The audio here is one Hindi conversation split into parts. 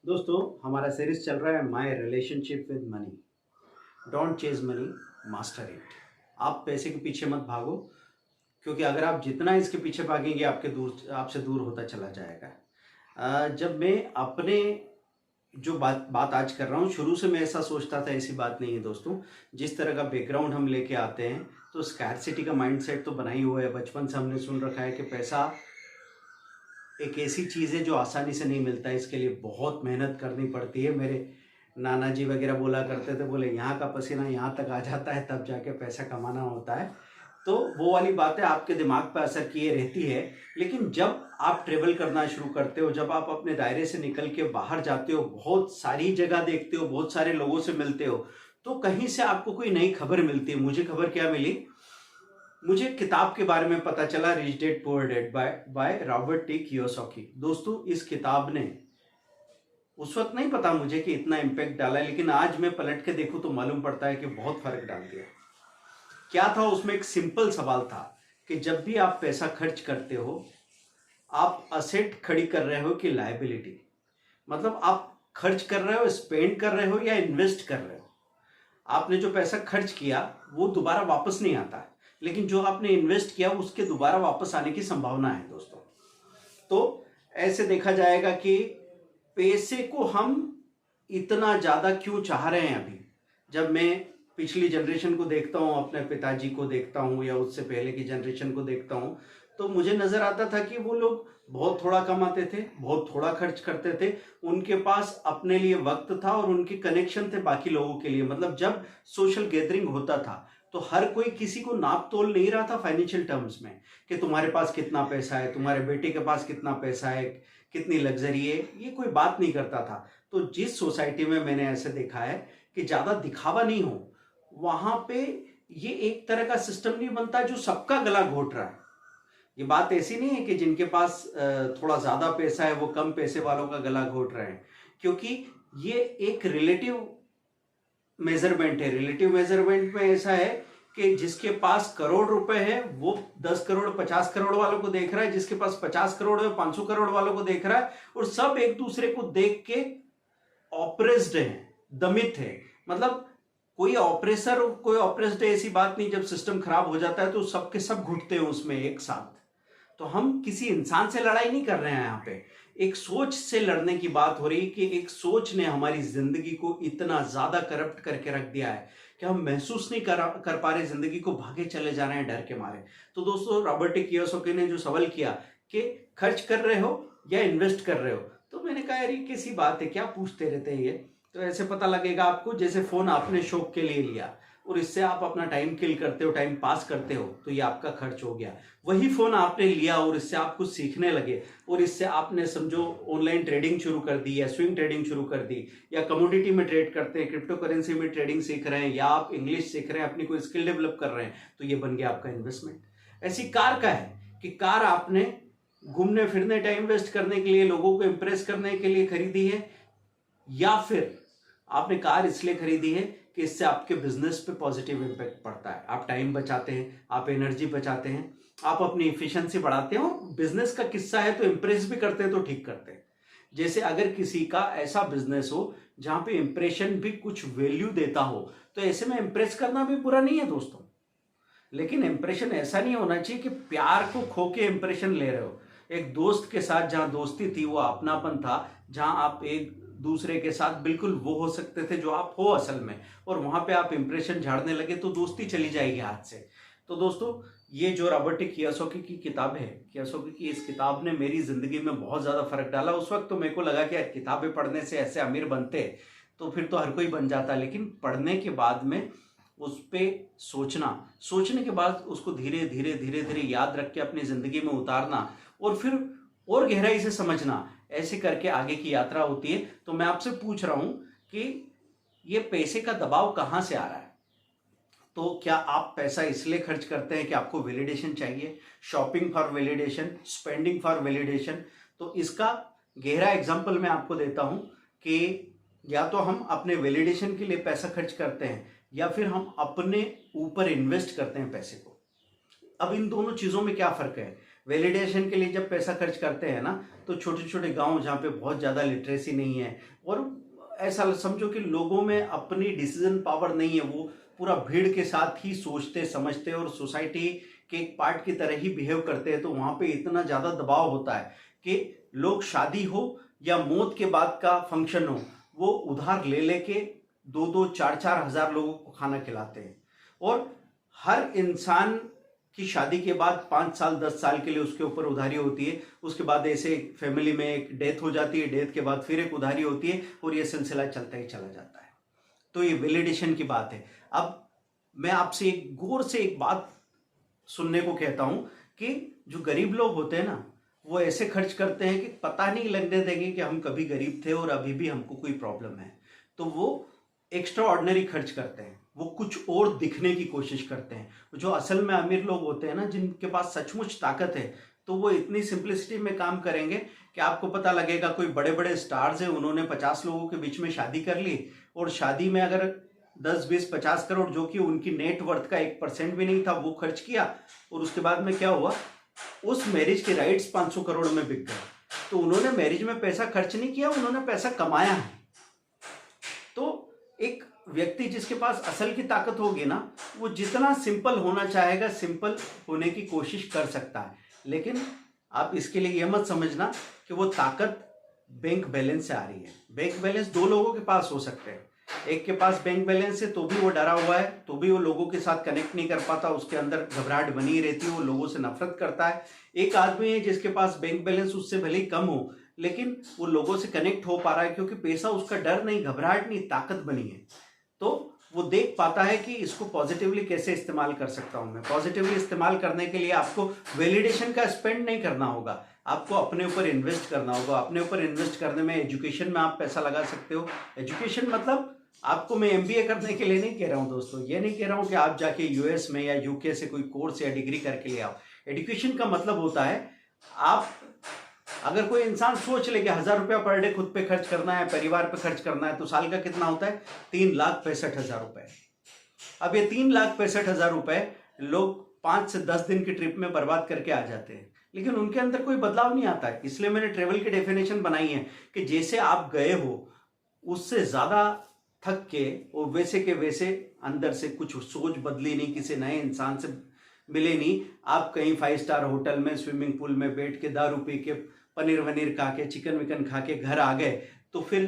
दोस्तों, हमारा सीरीज चल रहा है my relationship with money. Don't chase money, master it. आप पैसे के पीछे मत भागो, क्योंकि अगर आप जितना इसके पीछे भागेंगे आपसे दूर होता चला जाएगा। जब मैं अपने जो बात बात आज कर रहा हूँ, शुरू से मैं ऐसा सोचता था, ऐसी बात नहीं है दोस्तों। जिस तरह का बैकग्राउंड हम लेके आते हैं, तो स्कैरसिटी का माइंडसेट तो बना ही हुआ है। बचपन से हमने सुन रखा है कि पैसा एक ऐसी चीज़ है जो आसानी से नहीं मिलता है, इसके लिए बहुत मेहनत करनी पड़ती है। मेरे नाना जी वगैरह बोला करते थे, बोले यहाँ का पसीना यहाँ तक आ जाता है तब जाके पैसा कमाना होता है। तो वो वाली बातें आपके दिमाग पर असर किए रहती है। लेकिन जब आप ट्रेवल करना शुरू करते हो, जब आप अपने दायरे से निकल के बाहर जाते हो, बहुत सारी जगह देखते हो, बहुत सारे लोगों से मिलते हो, तो कहीं से आपको कोई नई खबर मिलती है। मुझे खबर क्या मिली? मुझे किताब के बारे में पता चला, rich dad poor dad by Robert T Kiyosaki. दोस्तों, इस किताब ने उस वक्त नहीं पता मुझे कि इतना इम्पैक्ट डाला है, लेकिन आज मैं पलट के देखूं तो मालूम पड़ता है कि बहुत फर्क डाल दिया। क्या था उसमें? एक सिंपल सवाल था कि जब भी आप पैसा खर्च करते हो, आप असेट खड़ी कर रहे हो कि लायबिलिटी? मतलब आप खर्च कर रहे हो, स्पेंड कर रहे हो या इन्वेस्ट कर रहे हो? आपने जो पैसा खर्च किया वो दोबारा वापस नहीं आता, लेकिन जो आपने इन्वेस्ट किया उसके दोबारा वापस आने की संभावना है दोस्तों। तो ऐसे देखा जाएगा कि पैसे को हम इतना ज़्यादा क्यों चाह रहे हैं अभी। जब मैं पिछली जनरेशन को देखता हूँ, अपने पिताजी को देखता हूँ या उससे पहले की जनरेशन को देखता हूँ, तो मुझे नज़र आता था कि वो लोग बहुत थोड़ा कमाते थे, बहुत थोड़ा खर्च करते थे। उनके पास अपने लिए वक्त था और उनके कनेक्शन थे बाकी लोगों के लिए। मतलब जब सोशल गैदरिंग होता था तो हर कोई किसी को नाप तोल नहीं रहा था फाइनेंशियल टर्म्स में, कि तुम्हारे पास कितना पैसा है, तुम्हारे बेटे के पास कितना पैसा है, कितनी लग्जरी है, ये कोई बात नहीं करता था। तो जिस सोसाइटी में मैंने ऐसे देखा है कि ज़्यादा दिखावा नहीं हो, वहां पे ये एक तरह का सिस्टम नहीं बनता जो सबका गला घोट रहा है। ये बात ऐसी नहीं है कि जिनके पास थोड़ा ज्यादा पैसा है वो कम पैसे वालों का गला घोट रहे हैं, क्योंकि ये एक रिलेटिव मेजरमेंट है। रिलेटिव मेजरमेंट में ऐसा है कि जिसके पास करोड़ रुपए है वो 10 करोड़ 50 करोड़ वालों को देख रहा है, जिसके पास 50 करोड़ है 500 करोड़ वालों को देख रहा है, और सब एक दूसरे को देख के ऑप्रेस्ड है, दमित है। मतलब कोई ऑपरेसर और कोई ऑपरेस्ड है ऐसी बात नहीं। जब सिस्टम खराब हो जाता है तो सबके सब घुटते हैं उसमें एक साथ। तो हम किसी इंसान से लड़ाई नहीं कर रहे हैं यहाँ पे, एक सोच से लड़ने की बात हो रही कि एक सोच ने हमारी जिंदगी को इतना ज्यादा करप्ट करके रख दिया है कि हम महसूस नहीं कर पा रहे, जिंदगी को भागे चले जा रहे हैं डर के मारे। तो दोस्तों, रॉबर्ट टी कियोसाकी ने जो सवाल किया कि खर्च कर रहे हो या इन्वेस्ट कर रहे हो, तो मैंने कहा यार ये कैसी बात है, क्या पूछते रहते हैं ये। तो ऐसे पता लगेगा आपको, जैसे फोन आपने शौक के लिए लिया और इससे आप अपना टाइम किल करते हो, टाइम पास करते हो, तो ये आपका खर्च हो गया। वही फोन आपने लिया और इससे आप कुछ सीखने लगे, और इससे आपने समझो ऑनलाइन ट्रेडिंग शुरू कर दी या स्विंग ट्रेडिंग शुरू कर दी, या कमोडिटी में ट्रेड करते हैं, क्रिप्टो करेंसी में ट्रेडिंग सीख रहे हैं, या आप इंग्लिश सीख रहे हैं, अपनी कोई स्किल डेवलप कर रहे हैं, तो ये बन गया आपका इन्वेस्टमेंट। ऐसी कार का है कि कार आपने घूमने फिरने, टाइम वेस्ट करने के लिए, लोगों को इंप्रेस करने के लिए खरीदी है, या फिर आपने कार इसलिए खरीदी है कि इससे आपके बिजनेस पे पॉजिटिव इंपैक्ट पड़ता है। आप टाइम बचाते हैं, आप एनर्जी बचाते हैं, आप अपनी इफिशिएंसी बढ़ाते हो। बिजनेस का किस्सा है तो इंप्रेस भी करते हैं तो ठीक करते हैं। जैसे अगर किसी का ऐसा बिजनेस हो जहां पे इंप्रेशन भी कुछ वैल्यू देता हो, तो ऐसे में इंप्रेस करना भी बुरा नहीं है दोस्तों। लेकिन इंप्रेशन ऐसा नहीं होना चाहिए कि प्यार को खो के इंप्रेशन ले रहे हो। एक दोस्त के साथ जहां दोस्ती थी, वो अपनापन था, जहां आप एक दूसरे के साथ बिल्कुल वो हो सकते थे जो आप हो असल में, और वहां पे आप इंप्रेशन झाड़ने लगे तो दोस्ती चली जाएगी हाथ से। तो दोस्तों, ये जो रॉबर्ट टी कियोसाकी की किताब है, कियोसाकी की इस किताब ने मेरी जिंदगी में बहुत ज्यादा फर्क डाला। उस वक्त तो मेरे को लगा कि यार किताबें पढ़ने से ऐसे अमीर बनते, तो फिर तो हर कोई बन जाता, लेकिन पढ़ने के बाद में उस पे सोचना, सोचने के बाद उसको धीरे धीरे धीरे धीरे याद रख के अपनी जिंदगी में उतारना, और फिर और गहराई से समझना, ऐसे करके आगे की यात्रा होती है। तो मैं आपसे पूछ रहा हूं कि ये पैसे का दबाव कहां से आ रहा है? तो क्या आप पैसा इसलिए खर्च करते हैं कि आपको वैलिडेशन चाहिए, shopping for validation, spending for validation? तो इसका गहरा एग्जांपल मैं आपको देता हूं कि या तो हम अपने वैलिडेशन के लिए पैसा खर्च करते हैं, या फिर हम अपने ऊपर इन्वेस्ट करते हैं पैसे को। अब इन दोनों चीजों में क्या फर्क है? वैलिडेशन के लिए जब पैसा खर्च करते हैं ना, तो छोटे छोटे गांव जहाँ पे बहुत ज़्यादा लिटरेसी नहीं है और ऐसा समझो कि लोगों में अपनी डिसीजन पावर नहीं है, वो पूरा भीड़ के साथ ही सोचते समझते और सोसाइटी के एक पार्ट की तरह ही बिहेव करते हैं, तो वहाँ पे इतना ज़्यादा दबाव होता है कि लोग शादी हो या मौत के बाद का फंक्शन हो, वो उधार ले लेके 2-2, 4-4 हज़ार लोगों को खाना खिलाते हैं। और हर इंसान की शादी के बाद 5 साल 10 साल के लिए उसके ऊपर उधारी होती है, उसके बाद ऐसे फैमिली में एक डेथ हो जाती है, डेथ के बाद फिर एक उधारी होती है और ये सिलसिला चलता ही चला जाता है। तो ये वैलिडेशन की बात है। अब मैं आपसे एक गौर से एक बात सुनने को कहता हूं कि जो गरीब लोग होते हैं ना, वो ऐसे खर्च करते हैं कि पता नहीं लगने देंगे कि हम कभी गरीब थे और अभी भी हमको कोई प्रॉब्लम है। तो वो एक्स्ट्रा ऑर्डिनरी खर्च करते हैं, वो कुछ और दिखने की कोशिश करते हैं। जो असल में अमीर लोग होते हैं ना, जिनके पास सचमुच ताकत है, तो वो इतनी सिंपलिसिटी में काम करेंगे कि आपको पता लगेगा कोई बड़े बड़े स्टार्स हैं, उन्होंने 50 लोगों के बीच में शादी कर ली और शादी में अगर 10, 20, 50 करोड़ जो कि उनकी नेट वर्थ का 1% भी नहीं था वो खर्च किया, और उसके बाद में क्या हुआ, उस मैरिज के राइट्स 500 करोड़ में बिक गए। तो उन्होंने मैरिज में पैसा खर्च नहीं किया, उन्होंने पैसा कमाया है। तो एक व्यक्ति जिसके पास असल की ताकत होगी ना, वो जितना सिंपल होना चाहेगा सिंपल होने की कोशिश कर सकता है। लेकिन आप इसके लिए यह मत समझना कि वो ताकत बैंक बैलेंस से आ रही है। बैंक बैलेंस दो लोगों के पास हो सकते हैं, एक के पास बैंक बैलेंस है तो भी वो डरा हुआ है, तो भी वो लोगों के साथ कनेक्ट नहीं कर पाता, उसके अंदर घबराहट बनी रहती है, वो लोगों से नफरत करता है। एक आदमी है जिसके पास बैंक बैलेंस उससे भले ही कम हो, लेकिन वो लोगों से कनेक्ट हो पा रहा है क्योंकि पैसा उसका डर नहीं, घबराहट नहीं, ताकत बनी है। तो वो देख पाता है कि इसको पॉजिटिवली कैसे इस्तेमाल कर सकता हूं मैं। पॉजिटिवली इस्तेमाल करने के लिए आपको वैलिडेशन का स्पेंड नहीं करना होगा, आपको अपने ऊपर इन्वेस्ट करना होगा। अपने ऊपर इन्वेस्ट करने में एजुकेशन में आप पैसा लगा सकते हो। एजुकेशन मतलब आपको मैं एमबीए करने के लिए नहीं कह रहा हूं दोस्तों, ये नहीं कह रहा हूं कि आप जाके यूएस में या यूके से कोई कोर्स या डिग्री करके ले आओ। एजुकेशन का मतलब होता है, आप अगर कोई इंसान सोच ले कि 1000 रुपया पर डे खुद पे खर्च करना है, परिवार पे खर्च करना है, तो साल का कितना होता है, 3,65,000 रुपए। अब ये 3,65,000 रुपए लोग 5 से 10 दिन की ट्रिप में बर्बाद करके आ जाते हैं, लेकिन उनके अंदर कोई बदलाव नहीं आता है। इसलिए मैंने ट्रेवल की डेफिनेशन बनाई है कि जैसे आप गए हो उससे ज्यादा थक के और वैसे के वैसे अंदर से कुछ सोच बदली नहीं, किसी नए इंसान से मिले नहीं। आप कहीं 5 स्टार होटल में स्विमिंग पूल में बैठ के दारू पी के पनीर वनीर खा के चिकन विकन खा के घर आ गए, तो फिर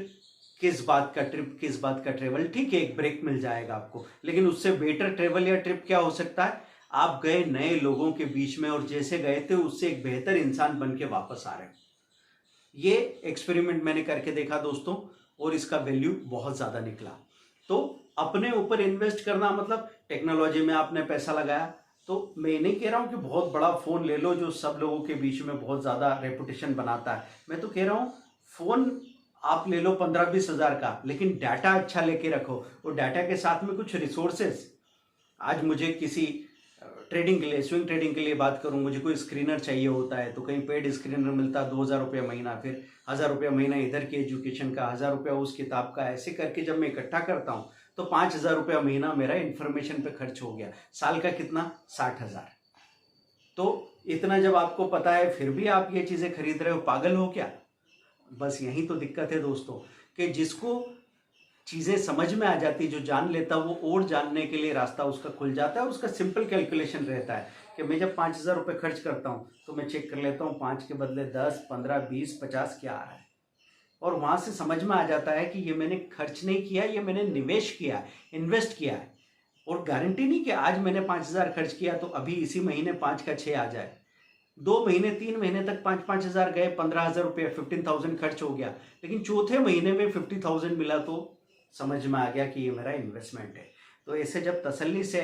किस बात का ट्रिप, किस बात का ट्रेवल। ठीक है, एक ब्रेक मिल जाएगा आपको, लेकिन उससे बेटर ट्रेवल या ट्रिप क्या हो सकता है, आप गए नए लोगों के बीच में और जैसे गए थे उससे एक बेहतर इंसान बन के वापस आ रहे हो। ये एक्सपेरिमेंट मैंने करके देखा दोस्तों, और इसका वैल्यू बहुत ज्यादा निकला। तो अपने ऊपर इन्वेस्ट करना मतलब टेक्नोलॉजी में आपने पैसा लगाया, तो मैं नहीं कह रहा हूं कि बहुत बड़ा फोन ले लो जो सब लोगों के बीच में बहुत ज्यादा रेपुटेशन बनाता है। मैं तो कह रहा हूं फोन आप ले लो 15-20 हजार का, लेकिन डाटा अच्छा लेके रखो, और डाटा के साथ में कुछ रिसोर्सेस। आज मुझे किसी ट्रेडिंग के लिए, स्विंग ट्रेडिंग के लिए बात करूं, मुझे कोई स्क्रीनर चाहिए होता है, तो कहीं पेड स्क्रीनर मिलता है 2,000 रुपया महीना, फिर 1,000 रुपया महीना इधर की एजुकेशन का, 1,000 रुपया उस किताब का, ऐसे करके जब मैं इकट्ठा करता हूं तो 5,000 रुपया महीना मेरा इन्फॉर्मेशन पे खर्च हो गया। साल का कितना, 60,000। तो इतना जब आपको पता है फिर भी आप ये चीजें खरीद रहे हो, पागल हो क्या। बस यही तो दिक्कत है दोस्तों, कि जिसको चीजें समझ में आ जाती, जो जान लेता, वो और जानने के लिए रास्ता उसका खुल जाता है। उसका सिंपल कैलकुलेशन रहता है कि मैं जब 5,000 रुपये खर्च करता हूँ तो मैं चेक कर लेता हूँ 5 के बदले 10, 15, 20, 50 क्या आ रहा है, और वहां से समझ में आ जाता है कि ये मैंने खर्च नहीं किया, ये मैंने निवेश किया, इन्वेस्ट किया है। और गारंटी नहीं कि आज मैंने 5,000 खर्च किया तो अभी इसी महीने 5 का 6 आ जाए। 2 महीने 3 महीने तक 5-5 हजार गए, 15,000 रुपये, 15,000 खर्च हो गया, लेकिन चौथे महीने में 50,000 मिला तो समझ में आ गया कि ये मेरा इन्वेस्टमेंट है। तो ऐसे जब तसल्ली से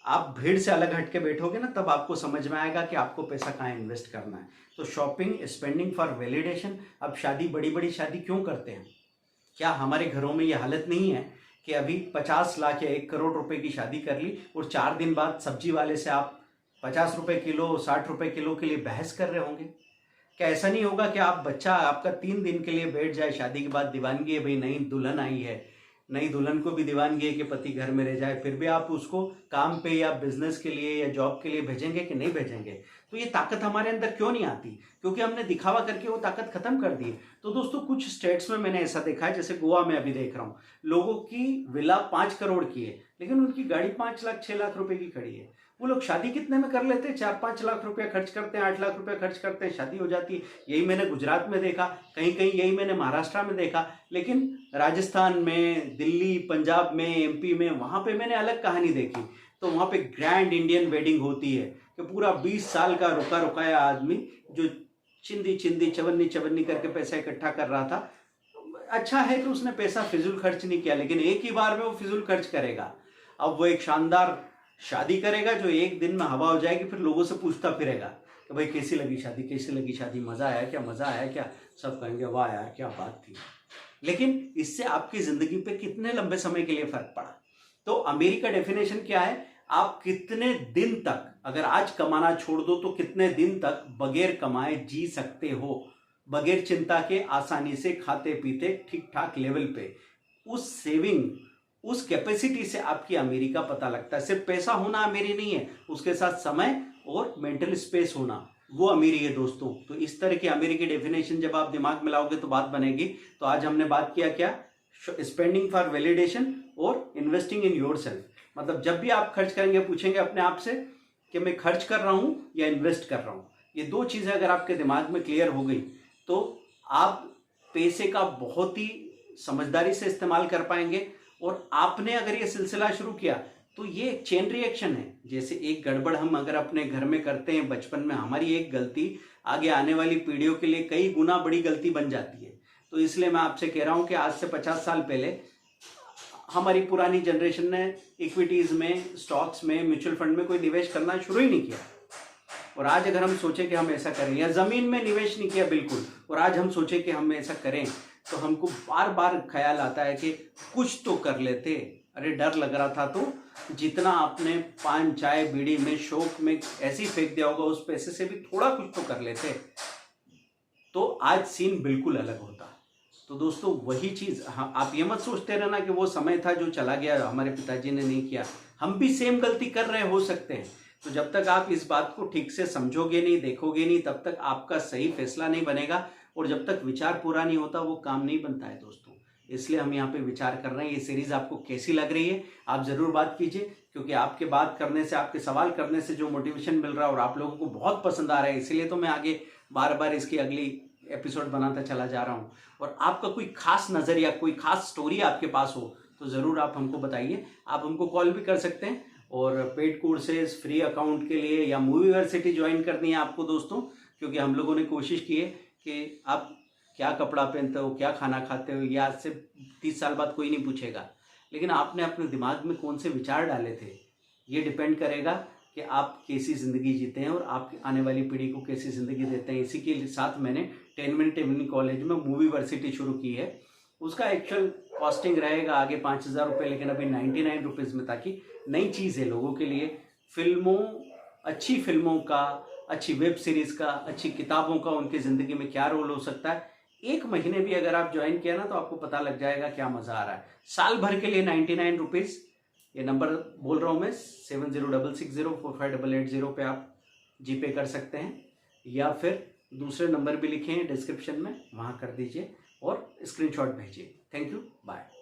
आप भीड़ से अलग हट के बैठोगे ना, तब आपको समझ में आएगा कि आपको पैसा कहाँ इन्वेस्ट करना है। तो शॉपिंग, स्पेंडिंग फॉर वैलिडेशन। अब शादी, बड़ी बड़ी शादी क्यों करते हैं, क्या हमारे घरों में ये हालत नहीं है कि अभी 50 लाख या 1 करोड़ रुपए की शादी कर ली और 4 दिन बाद सब्जी वाले से आप 50 रुपए किलो, 60 रुपए किलो के लिए बहस कर रहे होंगे। क्या ऐसा नहीं होगा कि आप बच्चा आपका 3 दिन के लिए बैठ जाए, शादी के बाद दीवानगी है, भाई नई दुल्हन आई है, नई दुल्हन को भी दीवानगी है कि पति घर में रह जाए, फिर भी आप उसको काम पे या बिजनेस के लिए या जॉब के लिए भेजेंगे कि नहीं भेजेंगे। तो तो ये ताकत हमारे अंदर क्यों नहीं आती? क्योंकि हमने दिखावा करके वो ताकत खत्म कर दी है। तो दोस्तों कुछ स्टेट्स में मैंने ऐसा देखा है, जैसे गोवा में अभी देख रहा हूँ, लोगों की विला 5 करोड़ की है, लेकिन उनकी गाड़ी 5 लाख 6 लाख रुपए की खड़ी है। वो लोग शादी कितने में कर लेते हैं? 4-5 लाख रुपया खर्च करते हैं, 8 लाख रुपया खर्च करते हैं, शादी हो जाती है। यही मैंने गुजरात में देखा, कहीं कहीं यही मैंने महाराष्ट्र में देखा, लेकिन राजस्थान में, दिल्ली, पंजाब में, एमपी में, वहां पे मैंने अलग कहानी देखी। तो वहां पे ग्रैंड इंडियन वेडिंग होती है कि पूरा 20 साल का रुका रुकाया आदमी जो चिंदी चिंदी चवन्नी चवन्नी करके पैसा इकट्ठा कर रहा था, अच्छा है कि उसने पैसा फिजूल खर्च नहीं किया, लेकिन एक ही बार में वो फिजूल खर्च करेगा। अब वो एक शानदार शादी करेगा जो एक दिन में हवा हो जाएगी, फिर लोगों से पूछता फिरेगा कि भाई कैसी लगी शादी, कैसी लगी शादी, मजा आया क्या, मजा आया क्या? सब कहेंगे वाह यार क्या बात थी। लेकिन इससे आपकी जिंदगी पे कितने लंबे समय के लिए फर्क पड़ा? तो अमीरी का डेफिनेशन क्या है? आप कितने दिन तक, अगर आज कमाना छोड़ दो तो कितने दिन तक बगैर कमाए जी सकते हो, बगैर चिंता के, आसानी से खाते पीते ठीक ठाक लेवल पे। उस सेविंग, उस कैपेसिटी से आपकी अमीरी का पता लगता है। सिर्फ पैसा होना अमीरी नहीं है, उसके साथ समय और मेंटल स्पेस होना, वो अमीरी है दोस्तों। तो इस तरह की अमीरी की डेफिनेशन जब आप दिमाग में लाओगे तो बात बनेगी। तो आज हमने बात किया क्या? स्पेंडिंग फॉर वैलिडेशन और इन्वेस्टिंग इन योरसेल्फ। मतलब जब भी आप खर्च करेंगे, पूछेंगे अपने आप से कि मैं खर्च कर रहा हूं या इन्वेस्ट कर रहा हूं। ये दो चीजें अगर आपके दिमाग में क्लियर हो गई तो आप पैसे का बहुत ही समझदारी से इस्तेमाल कर पाएंगे। और आपने अगर ये सिलसिला शुरू किया तो ये एक चेन रिएक्शन है। जैसे एक गड़बड़ हम अगर अपने घर में करते हैं बचपन में, हमारी एक गलती आगे आने वाली पीढ़ियों के लिए कई गुना बड़ी गलती बन जाती है। तो इसलिए मैं आपसे कह रहा हूं कि आज से 50 साल पहले हमारी पुरानी जनरेशन ने इक्विटीज में, स्टॉक्स में, म्यूचुअल फंड में कोई निवेश करना शुरू ही नहीं किया। और आज अगर हम सोचें कि हम ऐसा करें, या जमीन में निवेश नहीं किया बिल्कुल, और आज हम सोचें कि हम ऐसा करें, तो हमको बार बार ख्याल आता है कि कुछ तो कर लेते। अरे डर लग रहा था तो जितना आपने पान चाय बीड़ी में शौक में ऐसे ही फेंक दिया होगा, उस पैसे से भी थोड़ा कुछ तो कर लेते तो आज सीन बिल्कुल अलग होता। तो दोस्तों वही चीज, हाँ, आप ये मत सोचते रहना कि वो समय था जो चला गया, हमारे पिताजी ने नहीं किया, हम भी सेम गलती कर रहे हो सकते हैं। तो जब तक आप इस बात को ठीक से समझोगे नहीं, देखोगे नहीं, तब तक आपका सही फैसला नहीं बनेगा। और जब तक विचार पूरा नहीं होता वो काम नहीं बनता है दोस्तों। इसलिए हम यहाँ पे विचार कर रहे हैं। ये सीरीज आपको कैसी लग रही है आप जरूर बात कीजिए, क्योंकि आपके बात करने से, आपके सवाल करने से जो मोटिवेशन मिल रहा है और आप लोगों को बहुत पसंद आ रहा है, इसीलिए तो मैं आगे बार बार इसकी अगली एपिसोड बनाता चला जा रहा हूँ। और आपका कोई खास नजरिया, कोई खास स्टोरी आपके पास हो तो जरूर आप हमको बताइए। आप हमको कॉल भी कर सकते हैं। और पेड कोर्सेज, फ्री अकाउंट के लिए या मूवीवर्सिटी ज्वाइन करनी है आपको दोस्तों, क्योंकि हम लोगों ने कोशिश की है कि आप क्या कपड़ा पहनते हो, क्या खाना खाते हो, ये आज से 30 साल बाद कोई नहीं पूछेगा, लेकिन आपने अपने दिमाग में कौन से विचार डाले थे, ये डिपेंड करेगा कि आप कैसी ज़िंदगी जीते हैं और आप आने वाली पीढ़ी को कैसी ज़िंदगी देते हैं। इसी के साथ मैंने 10 मिनट इवनिंग कॉलेज में मूवीवर्सिटी शुरू की है। उसका एक्चुअल कॉस्टिंग रहेगा आगे 5,000 रुपये, लेकिन अभी 99 रुपीज़ में, ताकि नई चीज़ है लोगों के लिए। फिल्मों, अच्छी फिल्मों का, अच्छी वेब सीरीज़ का, अच्छी किताबों का उनकी ज़िंदगी में क्या रोल हो सकता है, 1 महीने भी अगर आप ज्वाइन किया ना तो आपको पता लग जाएगा क्या मज़ा आ रहा है। साल भर के लिए 99 रुपीज़। ये नंबर बोल रहा हूँ मैं, 7066045880 पे आप जीपे कर सकते हैं, या फिर दूसरे नंबर भी लिखे हैं डिस्क्रिप्शन में, वहाँ कर दीजिए और स्क्रीनशॉट भेजिए। Thank you, bye.